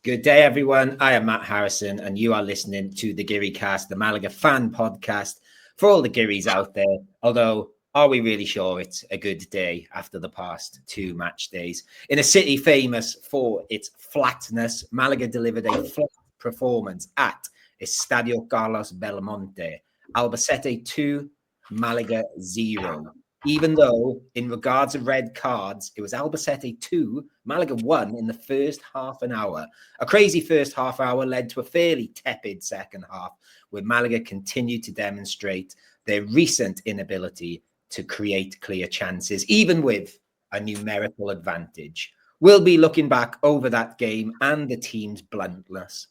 Good day, everyone. I am Matt Harrison, and you are listening to the Geary Cast, the Malaga fan podcast for all the Gearys out there. Although, are we really sure it's a good day after the past 2 match days? In a city famous for its flatness, Malaga delivered a flat performance at Estadio Carlos Belmonte. Albacete 2, Malaga 0. Even though, in regards of red cards, it was Albacete 2, Malaga 1 in the first half an hour. A crazy first half hour led to a fairly tepid second half, where Malaga continued to demonstrate their recent inability to create clear chances, even with a numerical advantage. We'll be looking back over that game and the team's bluntness,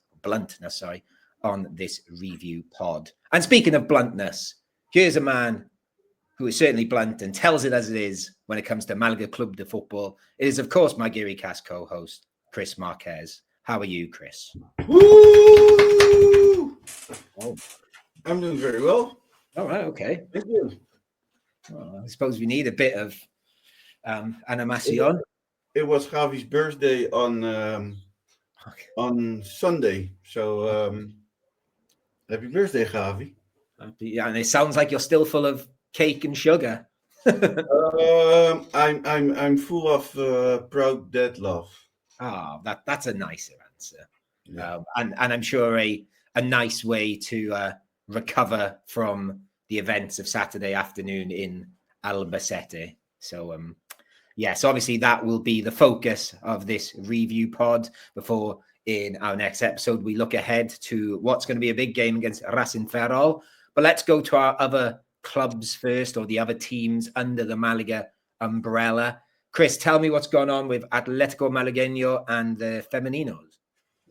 on this review pod. And speaking of bluntness, here's a man who is certainly blunt and tells it as it is when it comes to Malaga Club de Football. It is, of course, my Geary Cast co-host, Chris Marquez. How are you, Chris? Woo! Oh. I'm doing very well. All right, okay. Thank you. Well, I suppose we need a bit of animación. It was Javi's birthday on Sunday, so happy birthday, Javi. Yeah, and it sounds like you're still full of cake and sugar. I'm full of proud dad love. Ah, that's a nicer answer. Yeah. And I'm sure a nice way to recover from the events of Saturday afternoon in Albacete. So so obviously that will be the focus of this review pod before in our next episode we look ahead to what's going to be a big game against Racing Ferrol. But let's go to our other clubs first, or the other teams under the Malaga umbrella. Chris, tell me what's going on with Atlético Malagueño and the Femeninos.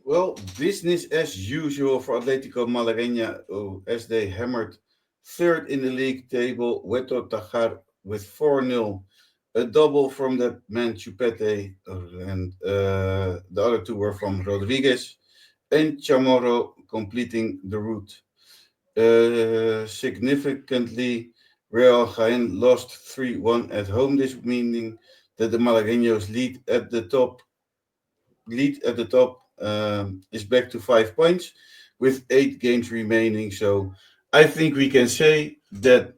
Well, business as usual for Atlético Malagueño, as they hammered third in the league table, Hueto Tajar with 4-0. A double from that man Chupete, and the other two were from Rodriguez and Chamorro completing the route. Significantly, Real Jaén lost 3-1 at home, this meaning that the Malagueños lead at the top is back to 5 points with 8 games remaining. So I think we can say that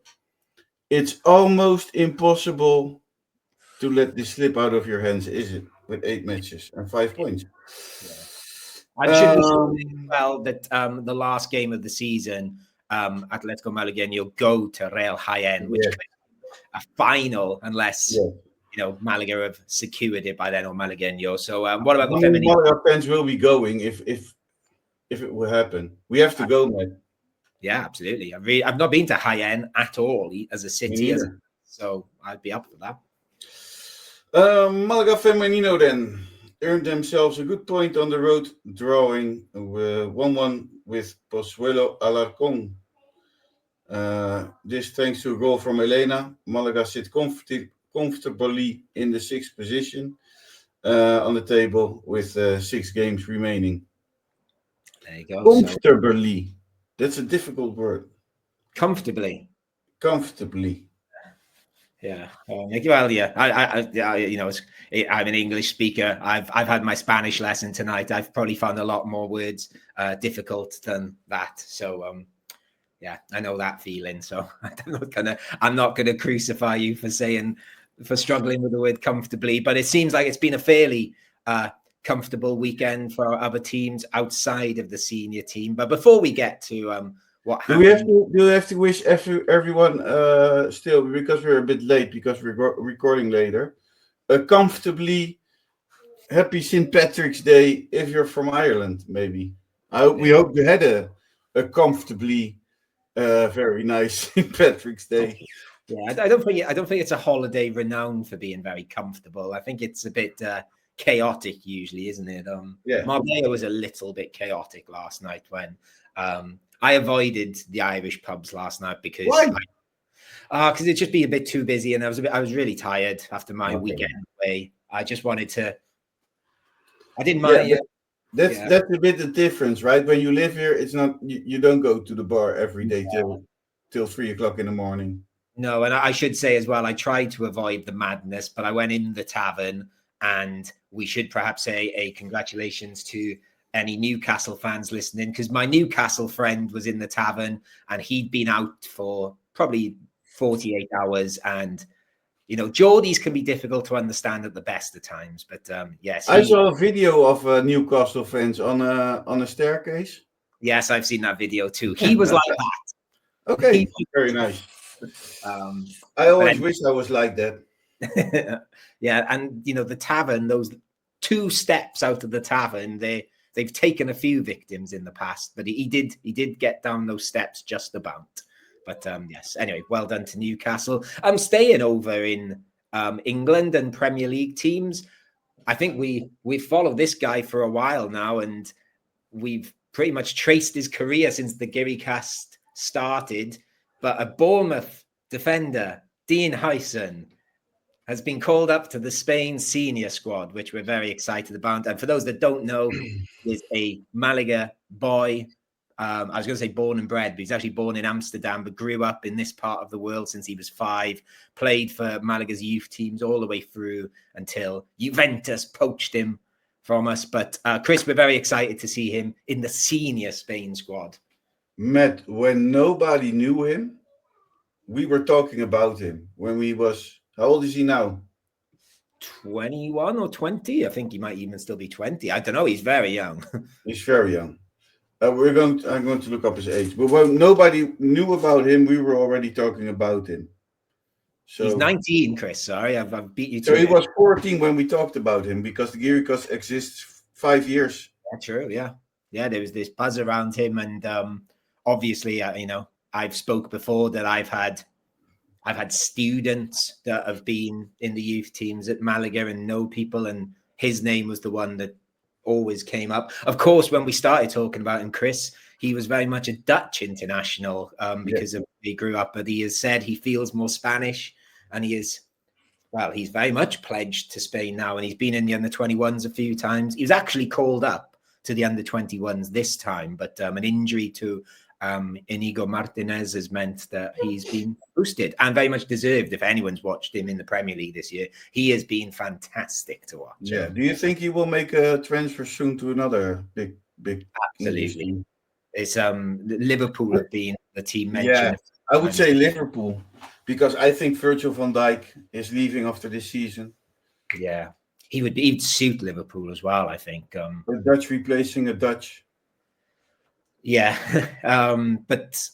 it's almost impossible to let this slip out of your hands, is it? With 8 matches and 5 points. Yeah. I should say as well that the last game of the season, Atlético Malagueño go to Real Jaén, which could be a final unless Malaga have secured it by then, or Malagueño. So what about the Feminine? Malaga fans will be going if it will happen. We have to go, man. Yeah, absolutely. I've not been to Jaén at all as a city, so I'd be up for that. Malaga Femenino then earned themselves a good point on the road, drawing 1-1 with Pozuelo Alarcón. This thanks to a goal from Elena. Malaga sit comfortably in the 6th position on the table with 6 games remaining. There you go. Comfortably. That's a difficult word. Comfortably. Yeah. Well, yeah. I'm an English speaker. I've had my Spanish lesson tonight. I've probably found a lot more words difficult than that. So, I know that feeling. So I'm not gonna crucify you for struggling with the word comfortably. But it seems like it's been a fairly comfortable weekend for our other teams outside of the senior team. But before we get to what happened, do we have to wish everyone still, because we're a bit late because we're recording later, a comfortably happy St. Patrick's Day if you're from Ireland, maybe. We hope you had a comfortably very nice St. Patrick's Day. Yeah, I don't think it's a holiday renowned for being very comfortable. I think it's a bit chaotic usually, isn't it? Marbella was a little bit chaotic last night when I avoided the Irish pubs last night because it'd just be a bit too busy, and I was really tired after my weekend away. I just wanted to. I didn't mind. That's a bit the difference, right? When you live here, it's not you don't go to the bar every day till 3 o'clock in the morning. No, and I should say as well, I tried to avoid the madness, but I went in the tavern, and we should perhaps say a congratulations to any Newcastle fans listening, because my Newcastle friend was in the tavern and he'd been out for probably 48 hours. And, Geordies can be difficult to understand at the best of times. But yes. I saw a video of Newcastle fans on a staircase. Yes, I've seen that video too. He was like that. Okay, very nice. I always wish I was like that. Yeah, and the tavern, those 2 steps out of the tavern, they've taken a few victims in the past, but he did get down those steps just about. But yes, anyway, well done to Newcastle. I'm staying over in England and Premier League teams. I think we've followed this guy for a while now, and we've pretty much traced his career since the Gearycast started. But a Bournemouth defender, Dean Huyson, has been called up to the Spain senior squad, which we're very excited about. And for those that don't know, is a Malaga boy. I was going to say born and bred, but he's actually born in Amsterdam, but grew up in this part of the world since he was 5, played for Malaga's youth teams all the way through until Juventus poached him from us. But Chris, we're very excited to see him in the senior Spain squad. Matt, when nobody knew him, we were talking about him when he was, how old is he now? 21 or 20? I think he might even still be 20. I don't know. He's very young. He's very young. I'm going to look up his age. But when nobody knew about him, we were already talking about him. So he's 19, Chris. Sorry, I've beat you to So he it. was 14 when we talked about him because the Gearycast exists 5 years. Yeah, true. Yeah. There was this buzz around him, and obviously, I've spoke before that I've had students that have been in the youth teams at Malaga and know people, and his name was the one that always came up. Of course, when we started talking about him, Chris, he was very much a Dutch international because he grew up, but he has said he feels more Spanish, and he's very much pledged to Spain now, and he's been in the under-21s a few times. He was actually called up to the under-21s this time, but an injury to Inigo Martinez has meant that he's been boosted, and very much deserved. If anyone's watched him in the Premier League this year, he has been fantastic to watch. Yeah. Do you think he will make a transfer soon to another big? Absolutely. It's Liverpool have been the team mentioned. Yeah, I would say Liverpool, because I think Virgil van Dijk is leaving after this season. Yeah, he'd suit Liverpool as well, I think. A Dutch replacing a Dutch. Yeah, but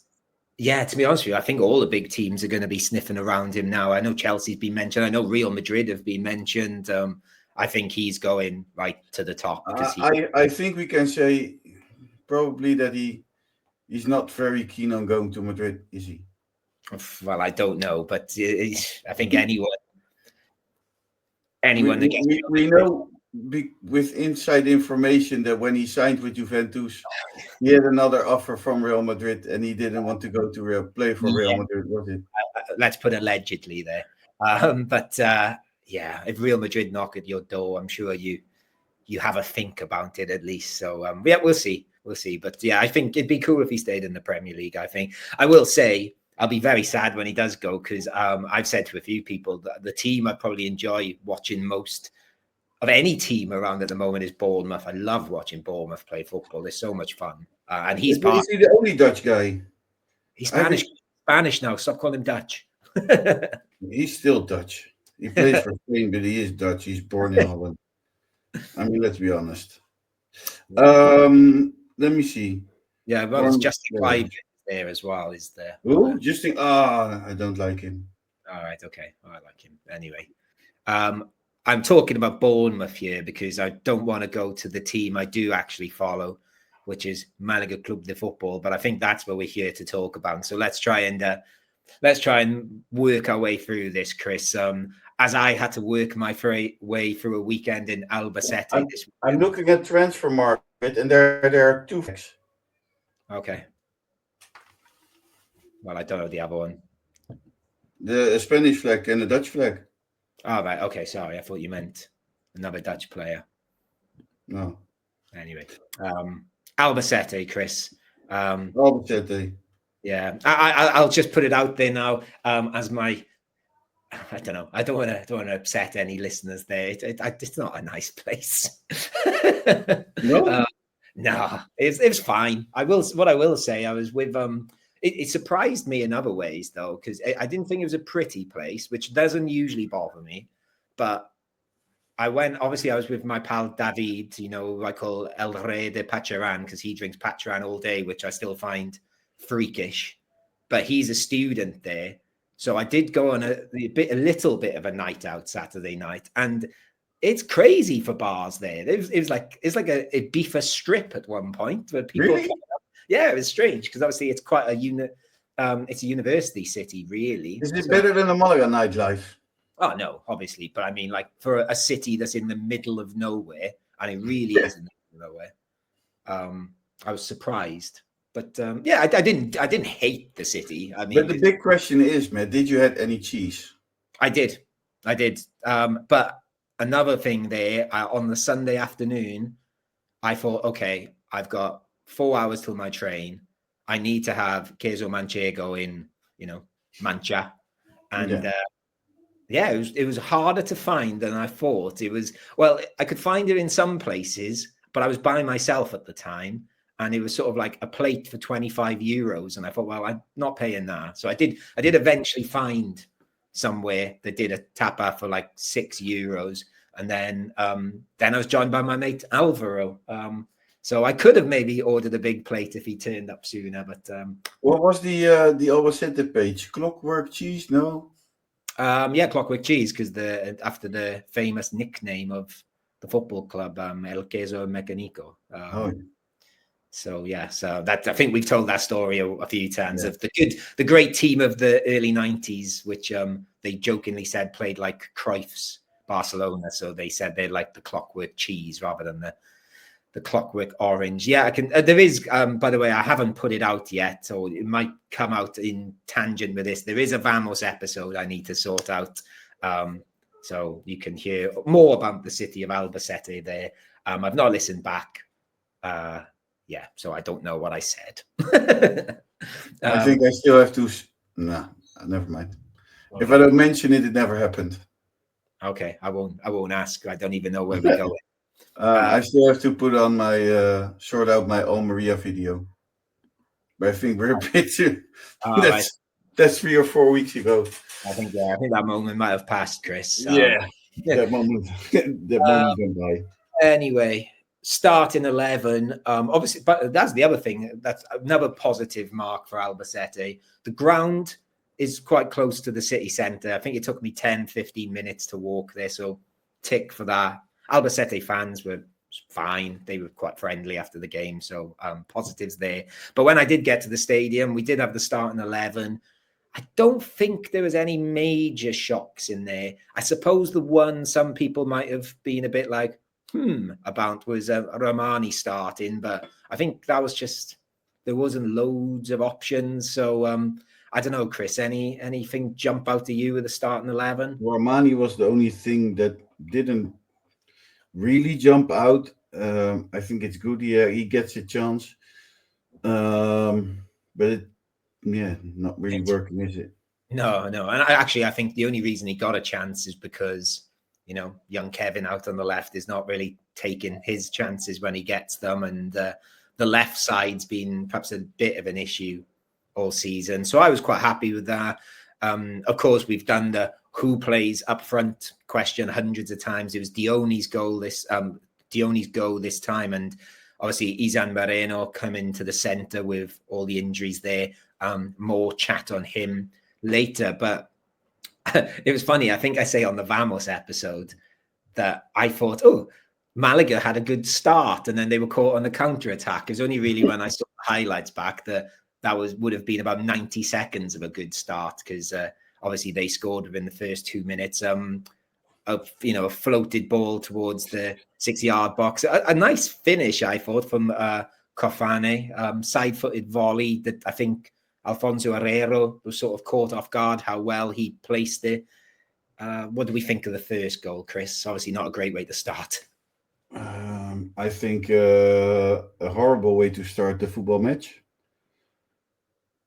yeah, to be honest with you, I think all the big teams are going to be sniffing around him now. I know Chelsea's been mentioned. I know Real Madrid have been mentioned. I think he's going right to the top. Because I think we can say probably that he's not very keen on going to Madrid, is he? Well, I don't know, but I think anyone that gets we know with inside information that when he signed with Juventus, he had another offer from Real Madrid, and he didn't want to go to play for Real Madrid, was it? Let's put allegedly there. But if Real Madrid knock at your door, I'm sure you have a think about it at least. So we'll see. But yeah, I think it'd be cool if he stayed in the Premier League. I think I will say I'll be very sad when he does go, because I've said to a few people that the team I probably enjoy watching most of any team around at the moment is Bournemouth. I love watching Bournemouth play football. It's so much fun. And he's Is he the only Dutch guy? He's Spanish now. Stop calling him Dutch. He's still Dutch. He plays for Spain, but he is Dutch. He's born in Holland. I mean, let's be honest. Let me see. Yeah, well, it's Justin Clive there as well, is there? Who? Justin? I don't like him. All right, okay. I like him. Anyway. I'm talking about Bournemouth here because I don't want to go to the team I do actually follow, which is Malaga Club de Football. But I think that's what we're here to talk about. So let's try and work our way through this, Chris. As I had to work my way through a weekend in Albacete. I'm looking at transfer market, and there are 2 flags. Okay. Well, I don't know the other one. The Spanish flag and the Dutch flag. Oh, right. Okay. Sorry. I thought you meant another Dutch player. No. Anyway. Albacete, Chris. Albacete. Yeah. I'll just put it out there now as my... I don't know. I don't want to upset any listeners there. It's not a nice place. No? No, it's fine. What I will say, I was with it surprised me in other ways though, because I didn't think it was a pretty place, which doesn't usually bother me. But I was with my pal David, I call El Rey de Pacharan because he drinks Pacharan all day, which I still find freakish. But he's a student there. So I did go on a little bit of a night out Saturday night. And it's crazy for bars there. It's like a beefer strip at one point where people. Really? Yeah, it was strange because obviously it's quite it's a university city, really. Is it better than the Malaga nightlife? Oh no, obviously, but I mean, like for a city that's in the middle of nowhere, and it really is in the middle of nowhere. I was surprised, but yeah, I didn't hate the city. I mean, But the big question is, man, did you have any cheese? I did. But another thing there on the Sunday afternoon, I thought, okay, I've got 4 hours till my train. I need to have queso manchego in, mancha, and yeah, it was harder to find than I thought. I could find it in some places, but I was by myself at the time, and it was sort of like a plate for 25 euros, and I thought, well, I'm not paying that. So I did eventually find somewhere that did a tapa for like 6 euros, and then I was joined by my mate Alvaro. So I could have maybe ordered a big plate if he turned up sooner, but what was the Albacete page? Clockwork cheese? No. Yeah, Clockwork Cheese, because after the famous nickname of the football club, El Queso Mecanico. So yeah, so that I think we've told that story a few times of the great team of the early 90s, which they jokingly said played like Cruyff's Barcelona. So they said they're like the Clockwork Cheese rather than the Clockwork Orange. Yeah, I can. There is, by the way, I haven't put it out yet, or it might come out in tangent with this. There is a Vamos episode I need to sort out, so you can hear more about the city of Albacete there. I've not listened back. Yeah, so I don't know what I said. I think I still have to. No, never mind. If I don't mention it, it never happened. Okay, I won't ask. I don't even know where we're going. I still have to put on my sort out my own Maria video. But I think we're a bit too. That's 3 or 4 weeks ago. I think that moment might have passed, Chris. That moment went by. Anyway, starting 11. Obviously, but that's the other thing. That's another positive mark for Albacete. The ground is quite close to the city centre. I think it took me 10, 15 minutes to walk there. So tick for that. Albacete fans were fine. They were quite friendly after the game. So positives there. But when I did get to the stadium, we did have the starting 11. I don't think there was any major shocks in there. I suppose the one some people might have been a bit like, about was Romani starting. But I think that was just, there wasn't loads of options. So I don't know, Chris, anything jump out to you with the starting 11? Romani was the only thing that didn't really jump out. I think it's good. Yeah, he gets a chance. But not really working, is it? No. And I think the only reason he got a chance is because, young Kevin out on the left is not really taking his chances when he gets them. And the left side's been perhaps a bit of an issue all season. So I was quite happy with that. Of course, we've done the who plays up front question hundreds of times. It was Dion's goal this time. And obviously, Izan Moreno come into the centre with all the injuries there. More chat on him later. But it was funny. I think I say on the Vamos episode that I thought, Malaga had a good start and then they were caught on the counter-attack. It was only really when I saw the highlights back that would have been about 90 seconds of a good start because obviously they scored within the first 2 minutes. A floated ball towards the 6-yard box. A nice finish, I thought, from Cofane. Side-footed volley that I think Alfonso Herrero was sort of caught off guard how well he placed it. What do we think of the first goal, Chris? Obviously not a great way to start. I think a horrible way to start the football match.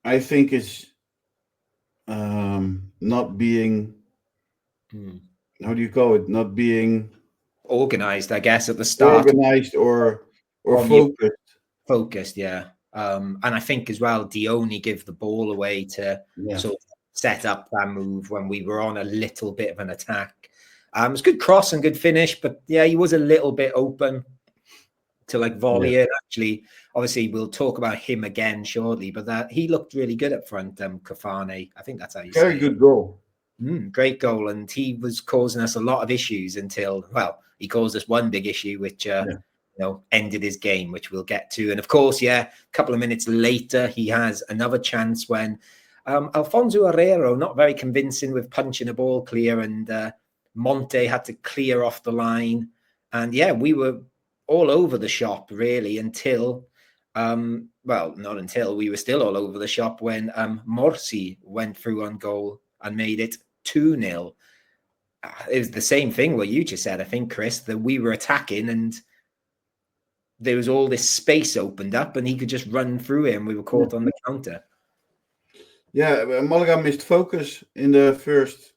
I think it's not being, how do you call it? Not being organized, I guess, at the start. Organized or Or focused. Focused, yeah. And I think as well, Dione gave the ball away to sort of set up that move when we were on a little bit of an attack. It was good cross and good finish, but yeah, he was a little bit open to like volley it. Actually, obviously, we'll talk about him again shortly, but that he looked really good up front. Kafane, I think that's how you say it. Very good goal. Great goal, and he was causing us a lot of issues until, well, he caused us one big issue, which ended his game, which we'll get to. And of course, a couple of minutes later, he has another chance when Alfonso Herrero, not very convincing with punching a ball clear, and Monte had to clear off the line. And we were all over the shop really until, not until, we were still all over the shop when Morsi went through on goal and made it 2-0. It was the same thing what you just said, I think, Chris, that we were attacking and there was all this space opened up and he could just run through it and we were caught on the counter. Yeah, Malaga missed focus in the first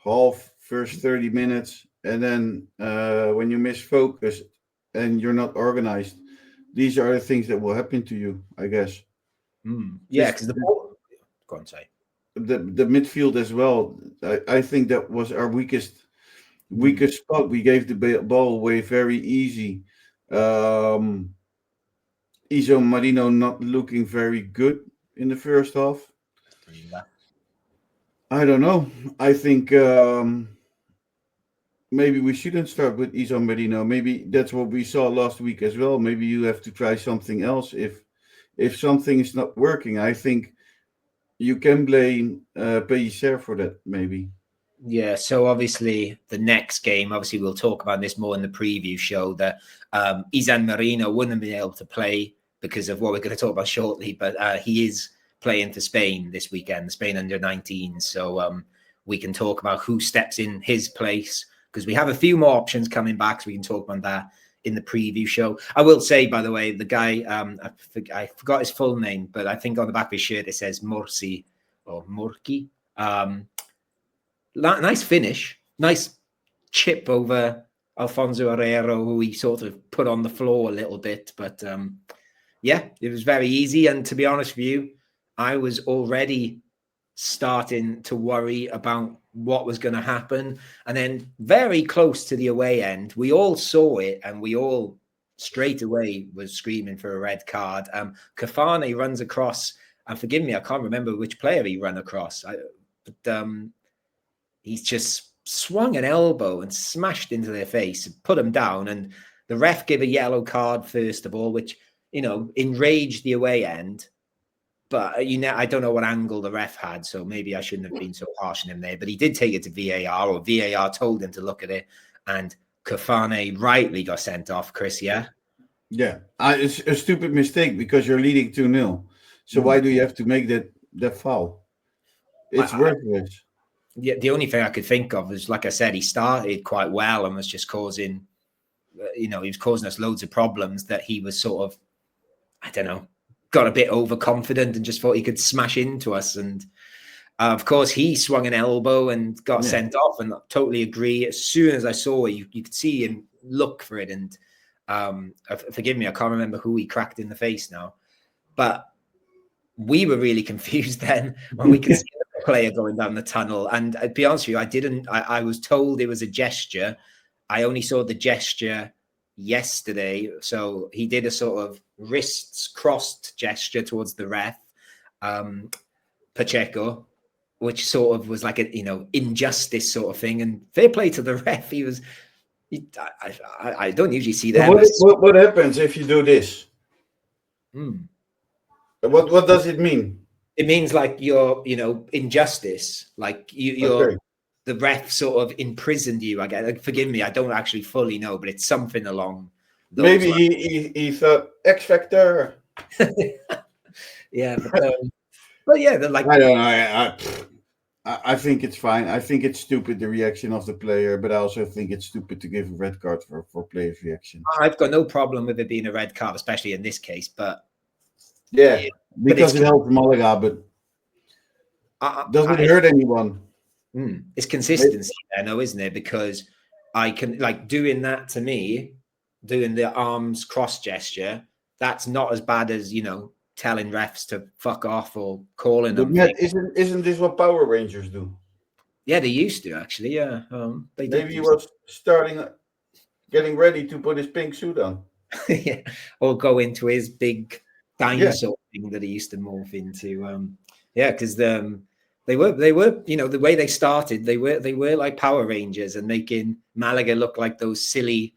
30 minutes. And then when you miss focus and you're not organized, these are the things that will happen to you, I guess. Yeah, because the ball... Go on, say. The midfield as well. I think that was our weakest spot. We gave the ball away very easy. Iso Marino not looking very good in the first half. I don't know. I think maybe we shouldn't start with Iso Marino. Maybe that's what we saw last week as well. Maybe you have to try something else if something is not working. I think you can blame Pellicer for that, maybe. Yeah, so obviously the next game, obviously we'll talk about this more in the preview show, that Isan Marino wouldn't have been able to play because of what we're going to talk about shortly, but he is playing for Spain this weekend, Spain under-19. So we can talk about who steps in his place because we have a few more options coming back, so we can talk about that in the preview show. I will say, by the way, the guy, I forgot his full name, but I think on the back of his shirt it says Morsi or Murki. Nice finish, nice chip over Alfonso Herrero, who he sort of put on the floor a little bit. But it was very easy. And to be honest with you, I was already starting to worry about what was going to happen. And then very close to the away end, we all saw it and we all straight away was screaming for a red card. Kafane runs across, and forgive me, I can't remember which player he ran across. But he's just swung an elbow and smashed into their face, put them down. And the ref gave a yellow card, first of all, which, enraged the away end. But, I don't know what angle the ref had, so maybe I shouldn't have been so harsh on him there. But he did take it to VAR, or VAR told him to look at it. And Kafane rightly got sent off, Chris, yeah? Yeah, it's a stupid mistake because you're leading 2-0. So why do you have to make that foul? It's worthless. Yeah, the only thing I could think of is, like I said, he started quite well and was just causing, he was causing us loads of problems that he was sort of, I don't know, got a bit overconfident and just thought he could smash into us. And of course, he swung an elbow and got sent off, and I totally agree. As soon as I saw it, you could see him look for it. And forgive me, I can't remember who he cracked in the face now. But we were really confused then when we could see the player going down the tunnel. And to be honest with you, I was told it was a gesture. I only saw the gesture yesterday. So he did a sort of wrists crossed gesture towards the ref, Pacheco, which sort of was like a, injustice sort of thing. And fair play to the ref. I don't usually see that. What happens if you do this? What does it mean? It means like you're, injustice. Like you're the ref sort of imprisoned you. I guess. Like, forgive me, I don't actually fully know, but it's something along those maybe lines. he thought X Factor. Yeah, but yeah, like I don't know. I think it's fine. I think it's stupid, the reaction of the player, but I also think it's stupid to give a red card for player's reaction. I've got no problem with it being a red card, especially in this case. But because it helps Malaga, but doesn't hurt anyone. It's consistency there, though, isn't it? Because I can, like, doing that to me doing the arms cross gesture, that's not as bad as, telling refs to fuck off or calling But them Matt, things. isn't this what Power Rangers do? Yeah, they used to actually. Yeah, they did. Maybe he was getting ready to put his pink suit on. Yeah, or go into his big Yeah. dinosaur thing that he used to morph into. Yeah, because they were, the way they started, they were like Power Rangers and making Malaga look like those silly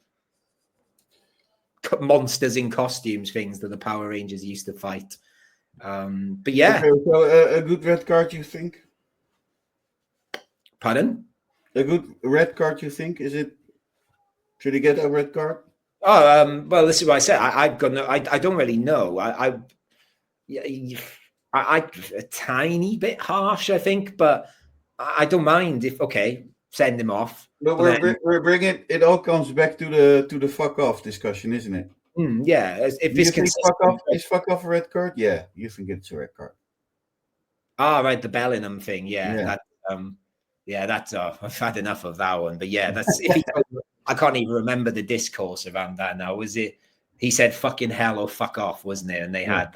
monsters in costumes things that the Power Rangers used to fight. But yeah, Okay, so a good red card, you think? pardon? A good red card, you think? Should he get a red card? Oh, well, this is what I said. I've got no. I don't really know. A tiny bit harsh, I think, but I don't mind if send him off. But we're bringing it. All comes back to the fuck off discussion, isn't it? Yeah, if Do you it's think consistent. is fuck off a red card? Yeah, you think it's a red card. Right, the Bellingham thing. Yeah. That's I've had enough of that one. But yeah, that's if he told me, I can't even remember the discourse around that now. Was it he said fucking hell or fuck off, wasn't it? And they had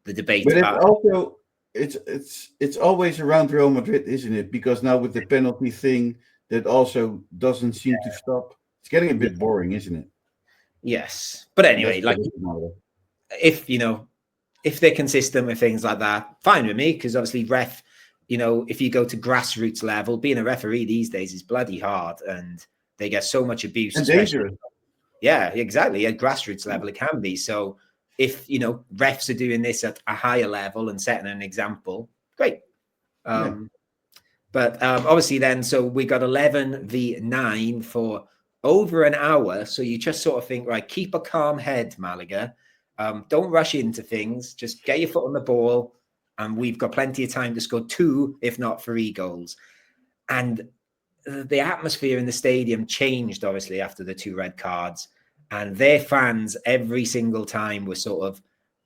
the debate But about it's also it's always around Real Madrid, isn't it? Because now with the penalty thing, that also doesn't seem to stop. It's getting a bit boring, isn't it? Yes. But anyway, like if if they're consistent with things like that, fine with me, because obviously if you go to grassroots level, being a referee these days is bloody hard and they get so much abuse. And dangerous. Yeah, exactly. At grassroots level, it can be. So if, refs are doing this at a higher level and setting an example, great. But obviously then, so we got 11v9 for over an hour. So you just sort of think, right, keep a calm head, Malaga. Don't rush into things. Just get your foot on the ball. And we've got plenty of time to score 2, if not 3 goals. And the atmosphere in the stadium changed, obviously, after the 2 red cards. And their fans, every single time, were sort of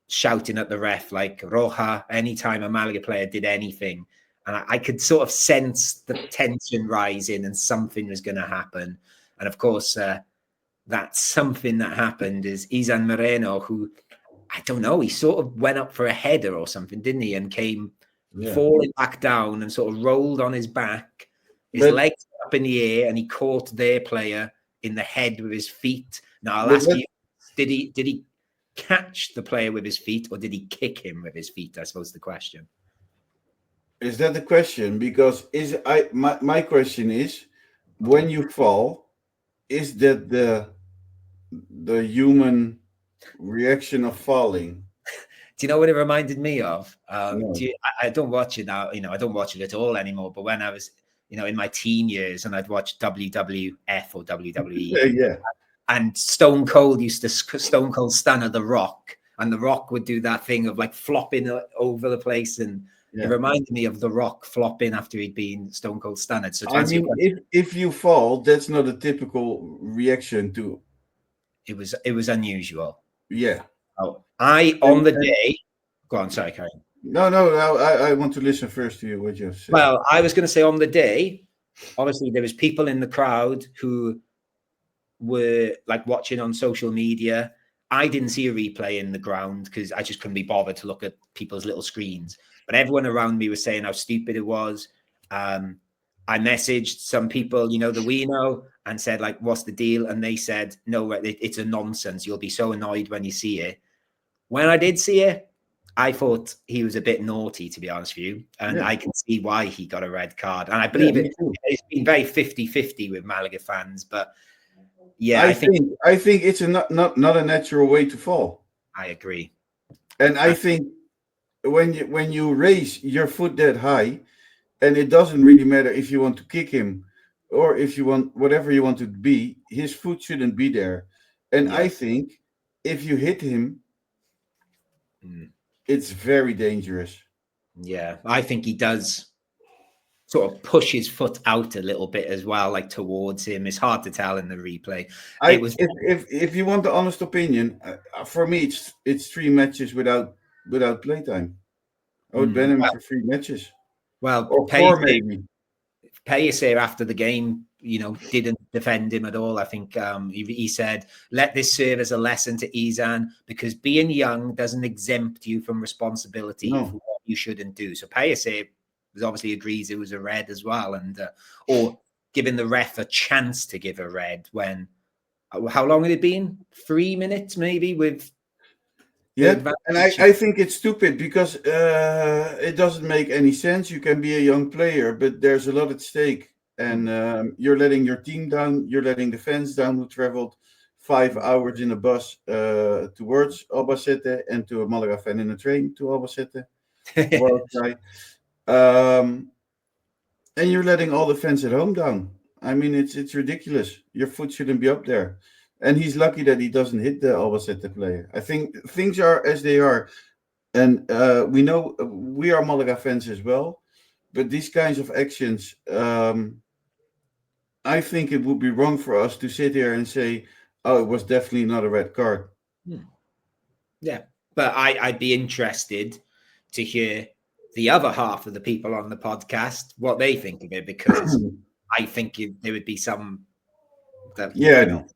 shouting at the ref, like Roja, anytime a Malaga player did anything. And I could sort of sense the tension rising and something was going to happen. And of course, that something that happened is Izan Moreno, who, I don't know, he sort of went up for a header or something, didn't he? And came falling back down and sort of rolled on his back, his legs up in the air, and he caught their player in the head with his feet. Now, I'll ask you, did he catch the player with his feet or did he kick him with his feet? I suppose the question. Is that the question? Because my question is, when you fall, is that the human reaction of falling? Do you know what it reminded me of? No. I don't watch it now. I don't watch it at all anymore. But when I was, in my teen years, and I'd watch WWF or WWE, and Stone Cold used to Stone Cold stand at The Rock, and The Rock would do that thing of like flopping over the place, and it reminded me of The Rock flopping after he'd been Stone Cold stunned. So I mean, if you fall, that's not a typical reaction to. It was unusual. Yeah. Oh, on the day. Go on, sorry, Karen. No, I want to listen first to you. What you said. Well, I was going to say on the day, obviously there was people in the crowd who were like watching on social media. I didn't see a replay in the ground because I just couldn't be bothered to look at people's little screens. But everyone around me was saying how stupid it was. I messaged some people, that we know, and said, like, what's the deal? And they said, no, it's a nonsense. You'll be so annoyed when you see it. When I did see it, I thought he was a bit naughty, to be honest with you. And I can see why he got a red card. And I believe it's been very 50-50 with Malaga fans. But yeah, I think it's not a natural way to fall. I agree. And I think when you raise your foot that high, and it doesn't really matter if you want to kick him or if you want whatever you want to be, his foot shouldn't be there. And I think if you hit him, it's very dangerous. Yeah, I think he does sort of push his foot out a little bit as well, like towards him. It's hard to tell in the replay. If you want the honest opinion, for me, it's 3 matches without playtime. I would ban him for 3 matches. Well, or 4 maybe. Payas here after the game didn't defend him at all. I think he said, let this serve as a lesson to Izan, because being young doesn't exempt you from responsibility for what you shouldn't do. So Payase obviously agrees it was a red as well, and or giving the ref a chance to give a red when, how long had it been? 3 minutes maybe with... Yeah, and I think it's stupid because it doesn't make any sense. You can be a young player, but there's a lot at stake. And you're letting your team down. You're letting the fans down who traveled 5 hours in a bus towards Albacete, and to a Malaga fan in a train to Albacete. And you're letting all the fans at home down. I mean, it's ridiculous. Your foot shouldn't be up there. And he's lucky that he doesn't hit the Albacete player. I think things are as they are. And we know we are Malaga fans as well. But these kinds of actions, I think it would be wrong for us to sit here and say, oh, it was definitely not a red card. Yeah, but I'd be interested to hear the other half of the people on the podcast, what they think of it, because I think there would be some... I know.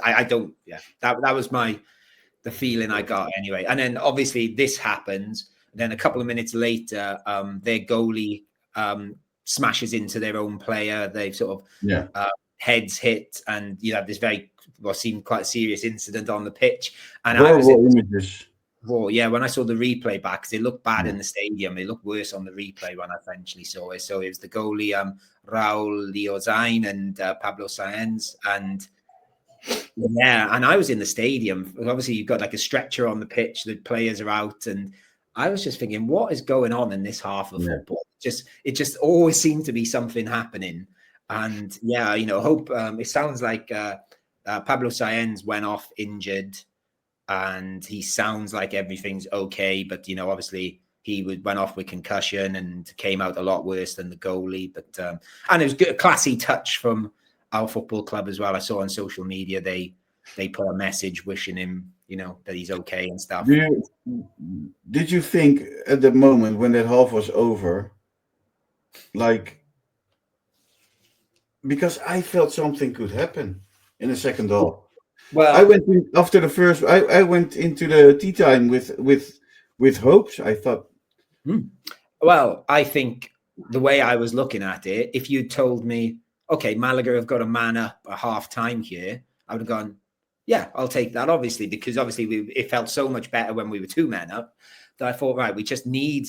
I don't, that was the feeling I got anyway. And then obviously this happens. Then a couple of minutes later, their goalie smashes into their own player. They've sort of heads hit, and you have this seemed quite a serious incident on the pitch. And when I saw the replay back, because it looked bad in the stadium, it looked worse on the replay when I eventually saw it. So it was the goalie Raul Liozain and Pablo Sáenz, and I was in the stadium. Obviously, you've got like a stretcher on the pitch, the players are out, and I was just thinking, what is going on in this half of football? It just always seemed to be something happening. And hope it sounds like Pablo Sáenz went off injured, and he sounds like everything's okay, but obviously he went off with concussion and came out a lot worse than the goalie. But and it was a classy touch from our football club as well. I saw on social media they put a message wishing him, that he's okay and stuff. Did you think at the moment when that half was over, because I felt something could happen in the second half. Well, I went in after the first. I went into the tea time with hopes. I thought. Well, I think the way I was looking at it, if you told me, okay, Malaga have got a man up at half time here, I would have gone, yeah, I'll take that, obviously, because it felt so much better when we were 2 men up that I thought, right, we just need,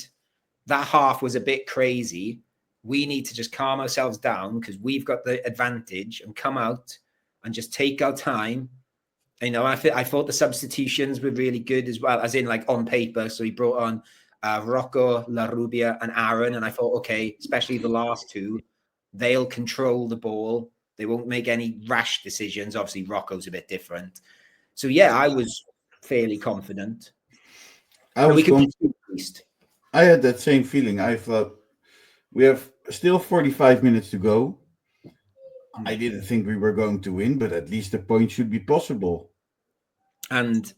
that half was a bit crazy. We need to just calm ourselves down because we've got the advantage and come out and just take our time. I thought the substitutions were really good as well, as in like on paper. So he brought on Rocco, La Rubia and Aaron. And I thought, okay, especially the last two, they'll control the ball. They won't make any rash decisions. Obviously, Rocco's a bit different. So, yeah, I was fairly confident. I had that same feeling. I thought we have still 45 minutes to go. I didn't think we were going to win, but at least a point should be possible. And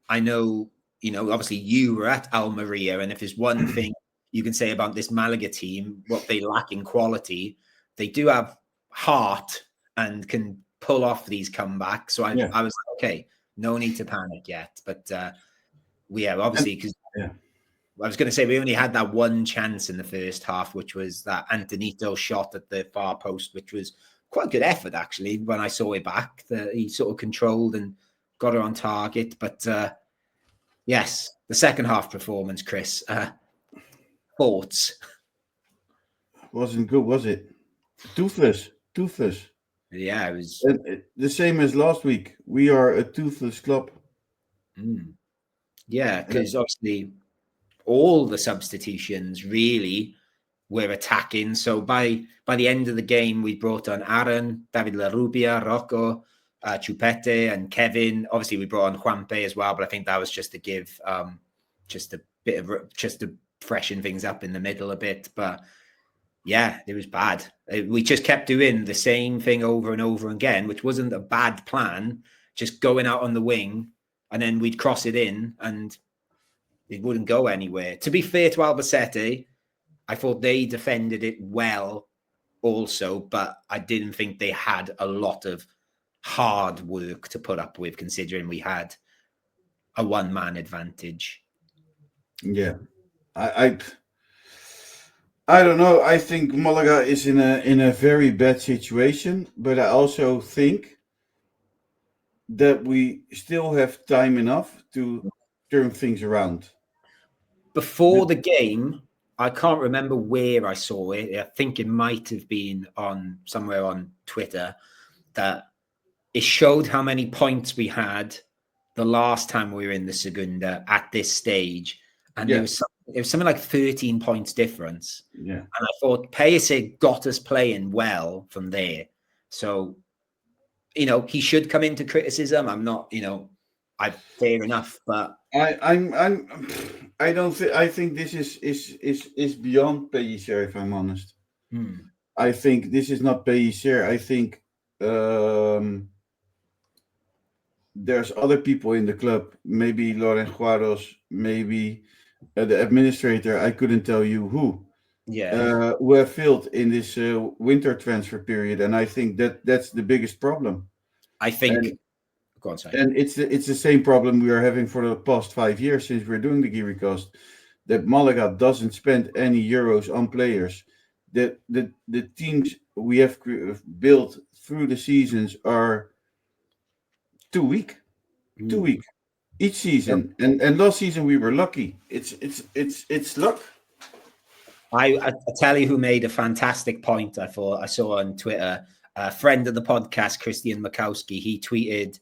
I know, obviously you were at Almeria, and if there's one thing you can say about this Malaga team, what they lack in quality, they do have heart and can pull off these comebacks. So I was like, okay, no need to panic yet. But obviously, because I was going to say we only had that one chance in the first half, which was that Antonito shot at the far post, which was quite a good effort, actually, when I saw it back. He sort of controlled and got her on target. But yes, the second half performance, Chris, thoughts? Wasn't good, was it? Toothless. Yeah, it was the same as last week. We are a toothless club. Yeah, because obviously all the substitutions really were attacking. So by the end of the game, we brought on Aaron, David La Rubia, Rocco, Chupete, and Kevin. Obviously, we brought on Juanpe as well, but I think that was just to give just to freshen things up in the middle a bit. But yeah, it was bad. We just kept doing the same thing over and over again, which wasn't a bad plan, just going out on the wing, and then we'd cross it in, and it wouldn't go anywhere. To be fair to Albacete, I thought they defended it well also, but I didn't think they had a lot of hard work to put up with, considering we had a one-man advantage. Yeah, I I don't know. I think Malaga is in a very bad situation, but I also think that we still have time enough to turn things around. Before the game, I can't remember where I saw it. I think it might have been on somewhere on Twitter that it showed how many points we had the last time we were in the Segunda at this stage, and Yeah, it was something like 13 points difference. yeah. And I thought Pellicer got us playing well from there. So, he should come into criticism. I'm not, fair enough, but I don't think I think this is beyond Pellicer, if I'm honest. I think this is not Pellicer. I think there's other people in the club, maybe Loren Juaros, maybe the administrator, I couldn't tell you who have failed in this winter transfer period, and I think that's the biggest problem. I think. And Go on, sorry. and it's the same problem we are having for the past 5 years since we're doing the Gearycast, that Malaga doesn't spend any euros on players. That the teams we have built through the seasons are too weak. Too weak each season, and last season we were lucky. It's luck. I tell you who made a fantastic point. I saw on Twitter, a friend of the podcast, Christian Makowski. He tweeted,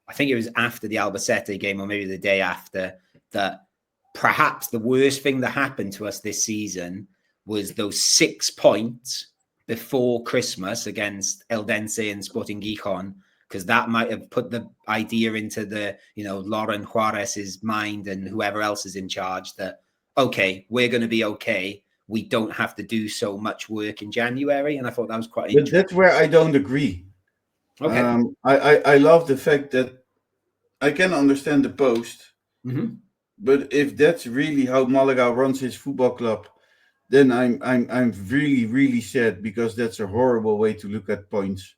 I think it was after the Albacete game or maybe the day after, that perhaps the worst thing that happened to us this season was those 6 points before Christmas against Eldense and Sporting Gijon, because that might have put the idea into the, Loren Juarez's mind and whoever else is in charge that, okay, we're going to be okay. We don't have to do so much work in January. And I thought that was quite interesting. But that's where I don't agree. Okay. I love the fact that I can understand the post, but if that's really how Malaga runs his football club, then I'm really, really sad, because that's a horrible way to look at points.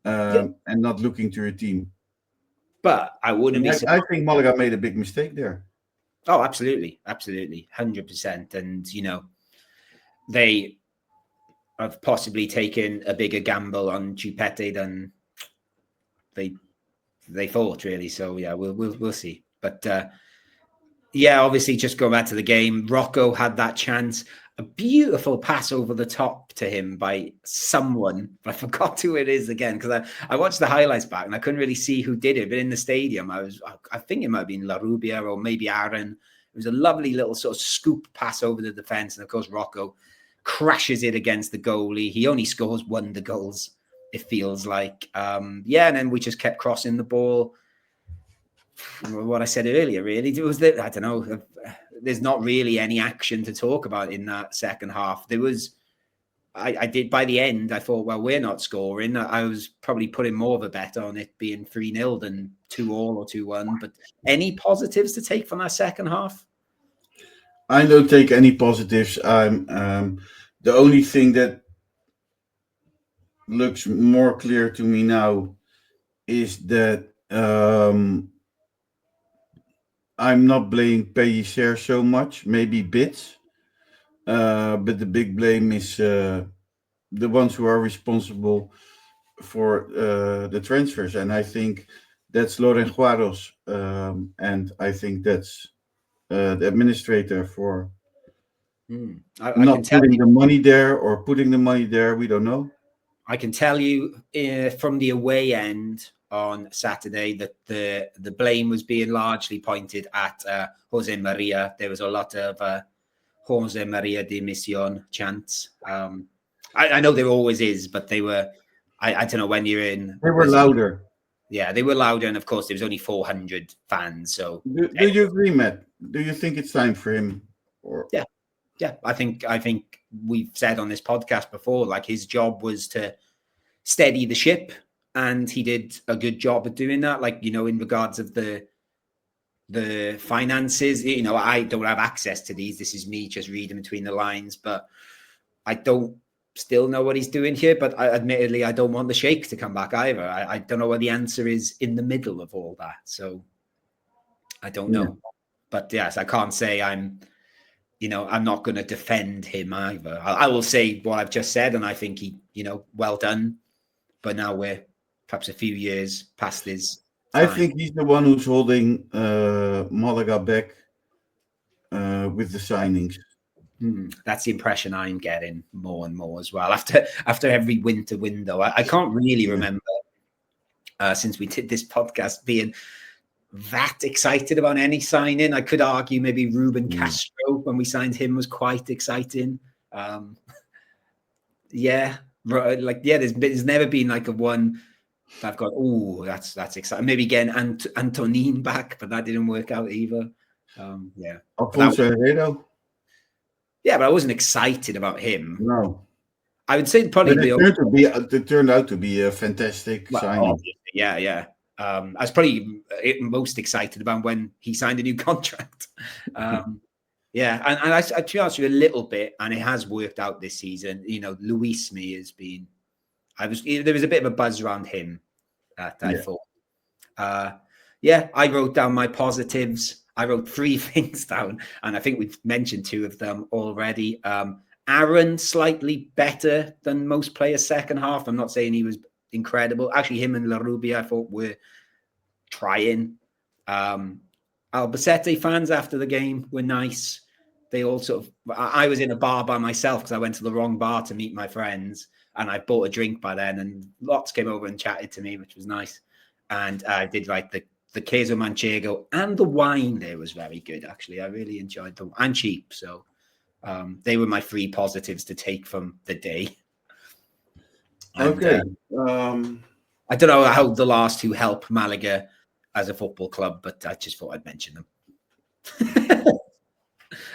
And not looking to your team. But I wouldn't be. I think Malaga made a big mistake there. Oh, absolutely, 100%. And they have possibly taken a bigger gamble on Chupete than they thought, really. So yeah, we'll see. But obviously, just go back to the game. Rocco had that chance. A beautiful pass over the top to him by someone, but I forgot who it is again, because I watched the highlights back and I couldn't really see who did it. But in the stadium, I think it might have been La Rubia or maybe Aaron. It was a lovely little sort of scoop pass over the defense, and of course Rocco crashes it against the goalie. He only scores wonder goals, it feels like. And then we just kept crossing the ball. What I said earlier, really, was that I don't know. There's not really any action to talk about in that second half. There was, I did by the end. I thought, well, we're not scoring. I was probably putting more of a bet on it being 3-0 than 2-2 or 2-1. But any positives to take from that second half? I don't take any positives. I'm the only thing that looks more clear to me now is that I'm not blaming Pellicer so much, maybe bits, but the big blame is the ones who are responsible for the transfers, and I think that's Loren Juaros, and I think that's the administrator for not putting the money there or putting the money there. We don't know. I can tell you from the away end on Saturday that the blame was being largely pointed at Jose Maria. There was a lot of Jose Maria de Mission chants. I know there always is, but they were, I don't know when you're in. They were louder. Yeah, they were louder. And of course, there was only 400 fans. So do you agree, Matt? Do you think it's time for him? Or Yeah, I think we've said on this podcast before, like his job was to steady the ship, and he did a good job at doing that. Like, in regards of the finances, I don't have access to these. This is me just reading between the lines, but I don't still know what he's doing here, but admittedly, I don't want the Sheikh to come back either. I don't know what the answer is in the middle of all that. So I don't know. But yes, I can't say I'm not going to defend him either. I will say what I've just said, and I think he, well done. But now we're perhaps a few years past his time. I think he's the one who's holding Malaga back with the signings. That's the impression I'm getting more and more as well. After every winter window, I can't really remember since we did this podcast being that excited about any signing. I could argue maybe Ruben Castro when we signed him was quite exciting. There's never been like a one that I've got. Oh, that's exciting. Maybe getting Antonin back, but that didn't work out either. Alfonso Herrero. Yeah, but I wasn't excited about him. No, I would say probably it turned out to be a fantastic signing. Yeah. I was probably most excited about when he signed a new contract. And I to be honest with you, a little bit, and it has worked out this season. Luismi has been. There was a bit of a buzz around him that I thought. I wrote down my positives. I wrote 3 things down, and I think we've mentioned 2 of them already. Aaron, slightly better than most players second half. I'm not saying he was incredible. Actually, him and Larrubia, I thought, were trying. Albacete fans after the game were nice. They all sort of... I was in a bar by myself because I went to the wrong bar to meet my friends, and I bought a drink by then, and lots came over and chatted to me, which was nice. And I did like the queso manchego, and the wine there was very good, actually. I really enjoyed them. And cheap, so they were my 3 positives to take from the day. And, okay. I don't know how the last 2 help Malaga as a football club, but I just thought I'd mention them.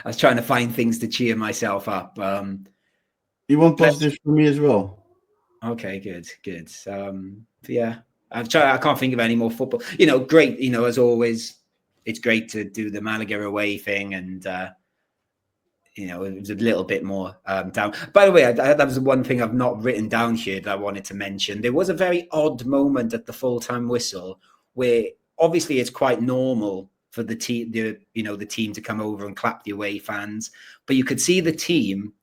I was trying to find things to cheer myself up. You want positives for me as well? Okay, good. I can't think of any more football. Great. As always, it's great to do the Malaga away thing, and it was a little bit more down. By the way, that was one thing I've not written down here that I wanted to mention. There was a very odd moment at the full-time whistle where obviously it's quite normal for the team, the team to come over and clap the away fans, but you could see the team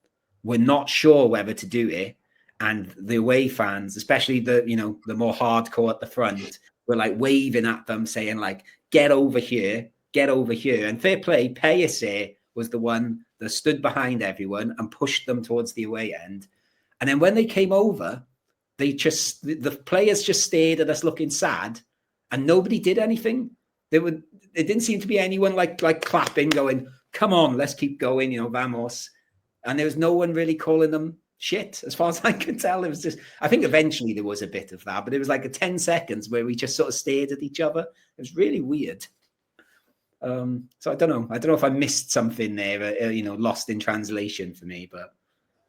were not sure whether to do it. And the away fans, especially the more hardcore at the front, were like waving at them, saying like, get over here. And fair play, Pellicer was the one that stood behind everyone and pushed them towards the away end. And then when they came over, the players just stared at us looking sad, and nobody did anything. It didn't seem to be anyone like clapping, going, come on, let's keep going, vamos. And there was no one really calling them shit, as far as I could tell. It was just, I think eventually there was a bit of that, but it was like a 10 seconds where we just sort of stared at each other. It was really weird. So I don't know if I missed something there, lost in translation for me, but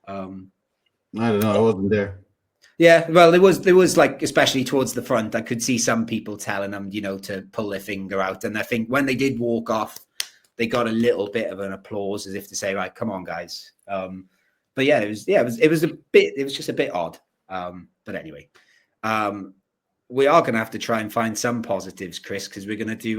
I don't know. I wasn't there. Yeah, well, there was like, especially towards the front, I could see some people telling them, to pull their finger out. And I think when they did walk off, they got a little bit of an applause, as if to say, right, come on, guys. But yeah, it was just a bit odd. But anyway, we are going to have to try and find some positives, Chris, because we're going to do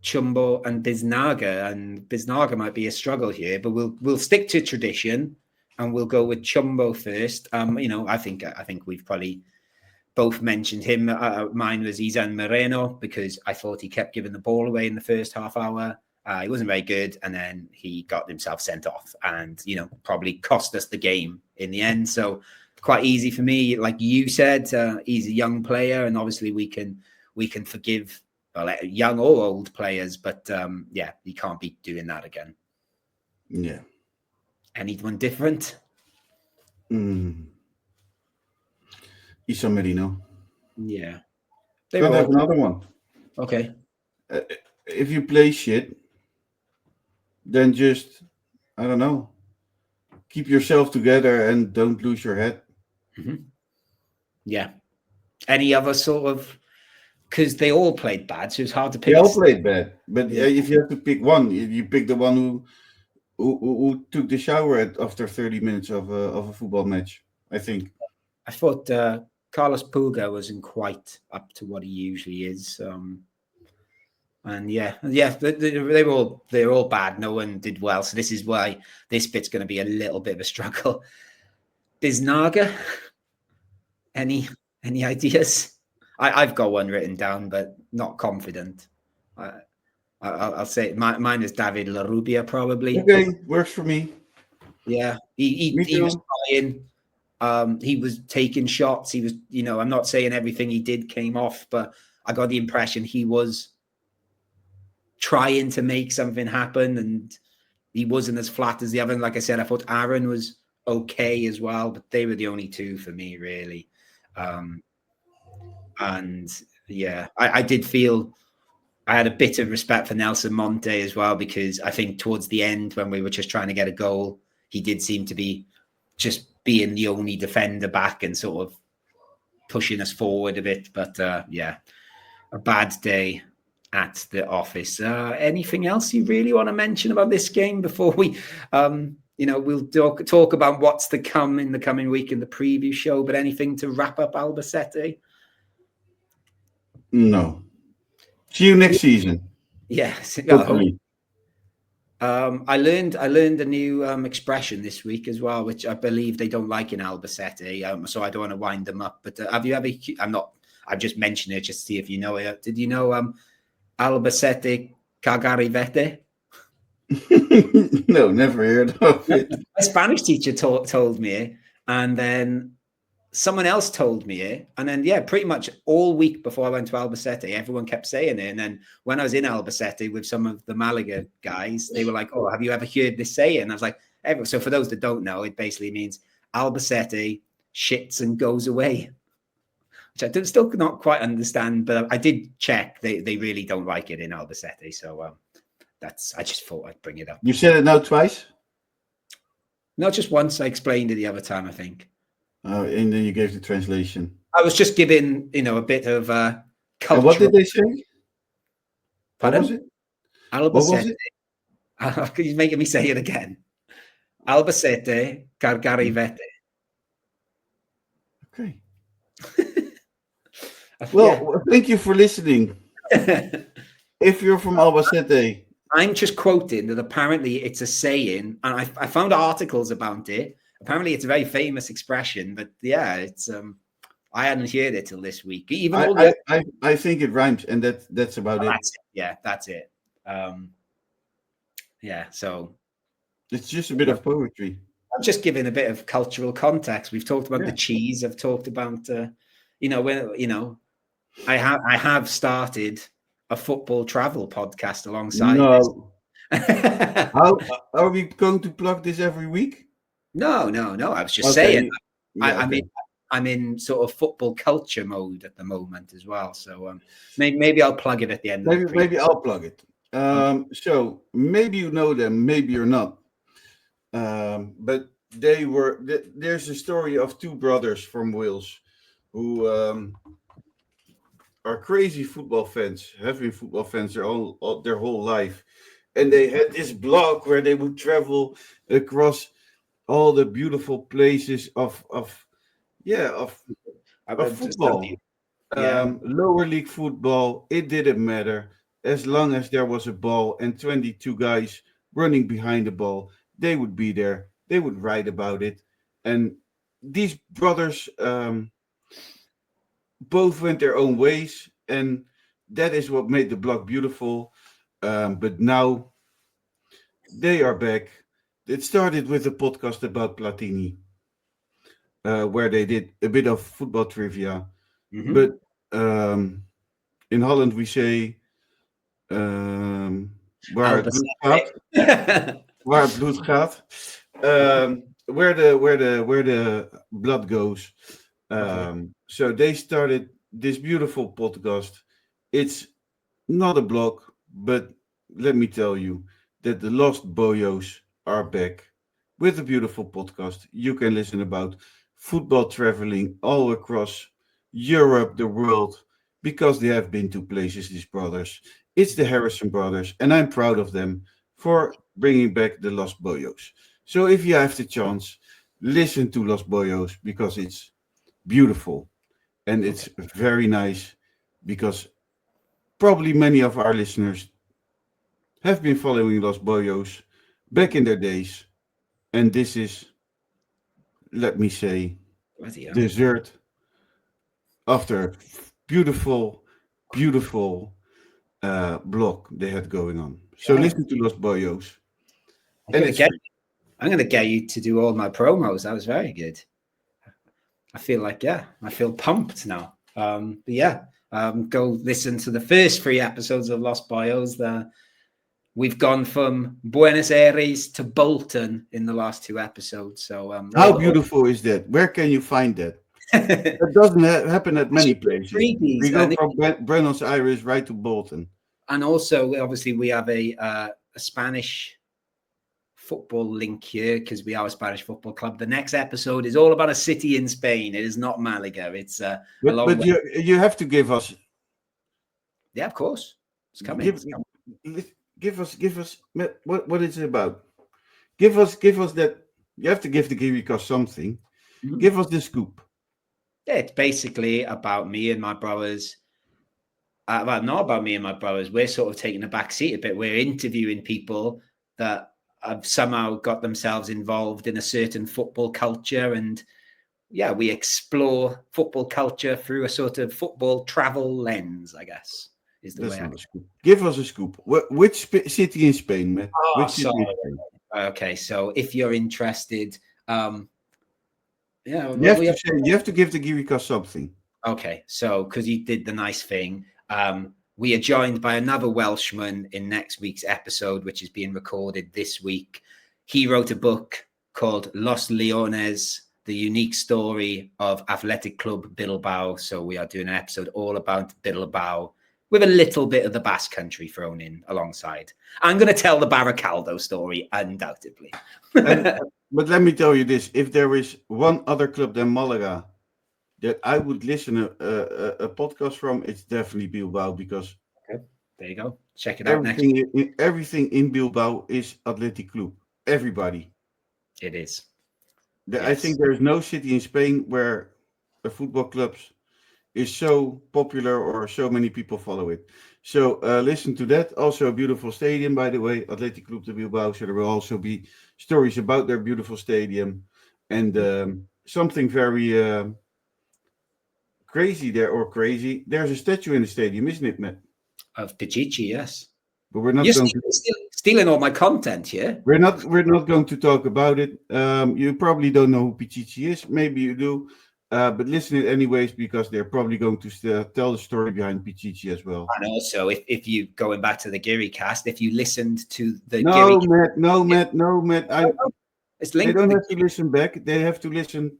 Chumbo and Biznaga, and Biznaga might be a struggle here, but we'll stick to tradition. And we'll go with Chumbo first. I think we've probably both mentioned him. Mine was Izan Moreno, because I thought he kept giving the ball away in the first half hour. He wasn't very good, and then he got himself sent off, and probably cost us the game in the end. So quite easy for me, like you said. He's a young player, and obviously we can forgive young or old players, but he can't be doing that again. Yeah. Anyone different? Isa Merino. Yeah. I have another one. Okay. If you play shit, then just, I don't know, keep yourself together and don't lose your head. Mm-hmm. Yeah. Any other sort of, because they all played bad, so it's hard to pick. They all played bad, but if you have to pick one, you pick the one who who took the shower after 30 minutes of a football match, I think. I thought Carlos Puga wasn't quite up to what he usually is. And they're all bad. No one did well, so this is why this bit's going to be a little bit of a struggle. Biznaga, any ideas? I've got one written down, but not confident. I'll say mine is David Larrubia, probably. Okay, works for me. Yeah, he was trying. He was taking shots. He was, I'm not saying everything he did came off, but I got the impression he was trying to make something happen, and he wasn't as flat as the other. Like I said, I thought Aaron was okay as well, but they were the only two for me, really. And yeah, I did feel I had a bit of respect for Nelson Monte as well, because I think towards the end, when we were just trying to get a goal, he did seem to be just being the only defender back and sort of pushing us forward a bit. But yeah, a bad day at the office. Anything else you really want to mention about this game before we, we'll talk about what's to come in the coming week in the preview show, but anything to wrap up Albacete? No. See you next season. Yes. Hopefully. I learned a new expression this week as well, which I believe they don't like in Albacete. So I don't want to wind them up. But have you ever? I've just mentioned it just to see if you know it. Did you know Albacete cagarivete? No, never heard of it. My Spanish teacher told me, and then someone else told me it, and then pretty much all week before I went to Albacete, everyone kept saying it. And then when I was in Albacete with some of the Malaga guys, they were like, "Oh, have you ever heard this saying?" And I was like, "So for those that don't know, it basically means Albacete shits and goes away," which I still not quite understand, but I did check. They really don't like it in Albacete, so I just thought I'd bring it up. You said it now twice? No, just once. I explained it the other time, I think. And then you gave the translation. I was just giving, a bit of culture. And what did they say? Pardon? What was it? Albacete. What was it? You're making me say it again. Albacete, Gargarivete. Okay. Well, thank you for listening. If you're from Albacete. I'm just quoting that apparently it's a saying, and I found articles about it. Apparently, it's a very famous expression, but yeah, it's I hadn't heard it till this week. Even I think it rhymes, and that's about it. That's it. Yeah, that's it. So it's just a bit of poetry. I'm just giving a bit of cultural context. We've talked about the cheese. I've talked about I have started a football travel podcast alongside. No. How are we going to plug this every week? No. I was just saying. I'm in sort of football culture mode at the moment as well. So maybe I'll plug it at the end. Maybe I'll plug it. So maybe you know them, maybe you're not. But there's a story of two brothers from Wales who are crazy football fans, have been football fans their whole life. And they had this blog where they would travel across all the beautiful places of football. Lower league football, it didn't matter. As long as there was a ball and 22 guys running behind the ball, they would be there. They would write about it. And these brothers both went their own ways, and that is what made the blog beautiful. But now they are back. It started with a podcast about Platini, where they did a bit of football trivia. Mm-hmm. But in Holland we say waar het bloed gaat, waar het bloed gaat, where the blood goes. So they started this beautiful podcast. It's not a blog, but let me tell you that the Lost Boyos are back with a beautiful podcast. You can listen about football traveling all across Europe, the world, because they have been to places, these brothers. It's the Harrison brothers, and I'm proud of them for bringing back the Los Boyos. So if you have the chance, listen to Los Boyos because it's beautiful and it's very nice because probably many of our listeners have been following Los Boyos back in their days. And this is, let me say, dessert after beautiful, beautiful blog they had going on. So listen to Los Boyos. I'm gonna get you to do all my promos. That was very good. I feel like I feel pumped now. Go listen to the first 3 episodes of Los Boyos. We've gone from Buenos Aires to Bolton in the last 2 episodes. So how beautiful is that? Where can you find that? That doesn't happen at many places. We go from Buenos Aires right to Bolton. And also, obviously, we have a Spanish football link here because we are a Spanish football club. The next episode is all about a city in Spain. It is not Malaga. It's but you have to give us. Yeah, of course. It's coming. Give us what is it about? Give us that. You have to give the Girikas something. Mm-hmm. Give us the scoop. Yeah, it's basically about me and my brothers. Well, not about me and my brothers. We're sort of taking a back seat a bit. We're interviewing people that have somehow got themselves involved in a certain football culture. And we explore football culture through a sort of football travel lens, I guess, is the way. Give us a scoop. Which city in Spain, man? Which city in Spain? Okay, so if you're interested, you have to give the Girikas something. Okay, so because you did the nice thing, we are joined by another Welshman in next week's episode, which is being recorded this week. He wrote a book called Los Leones, the unique story of Athletic Club Bilbao. So we are doing an episode all about Bilbao with a little bit of the Basque Country thrown in alongside. I'm going to tell the Baracaldo story, undoubtedly. But let me tell you this. If there is one other club than Malaga that I would listen a podcast from, it's definitely Bilbao because there you go. Check it out next. Everything in Bilbao is Athletic Club. Everybody. It is. I think there's no city in Spain where a football club is so popular or so many people follow it. So listen to that. Also a beautiful stadium, by the way, Athletic Club de Bilbao. So there will also be stories about their beautiful stadium and something very crazy. There's a statue in the stadium, isn't it, Matt? Of Pichichi, yes. But we're not stealing all my content here. We're not going to talk about it. You probably don't know who Pichichi is. Maybe you do. But listen it anyways because they're probably going to tell the story behind Pichichi as well. And also, if you going back to the Giri cast, if you listened to the Matt. They don't have to listen back. They have to listen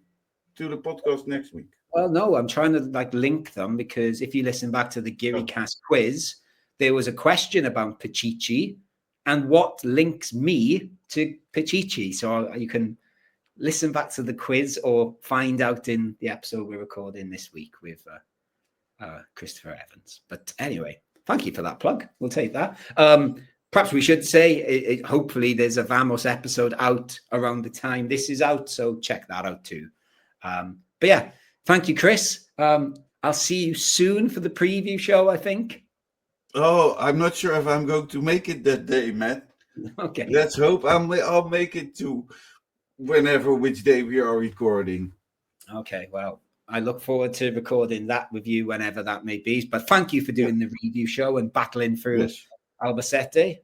to the podcast next week. Well, no, I'm trying to link them because if you listen back to the Giri cast quiz, there was a question about Pichichi and what links me to Pichichi. So you can listen back to the quiz or find out in the episode we're recording this week with Christopher Evans. But anyway, thank you for that plug. We'll take that. Perhaps we should say, hopefully there's a Vamos episode out around the time this is out. So check that out too. But yeah, thank you, Chris. I'll see you soon for the preview show, I think. Oh, I'm not sure if I'm going to make it that day, Matt. Okay. Let's hope I'll make it to which day we are recording. Okay, well, I look forward to recording that with you whenever that may be. But thank you for doing the review show and battling through Albacete.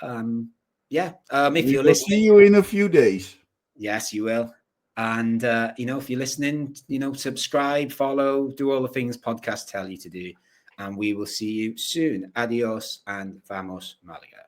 If you're listening, see you in a few days. Yes, you will. And if you're listening, subscribe, follow, do all the things podcasts tell you to do. And we will see you soon. Adios and vamos Malaga.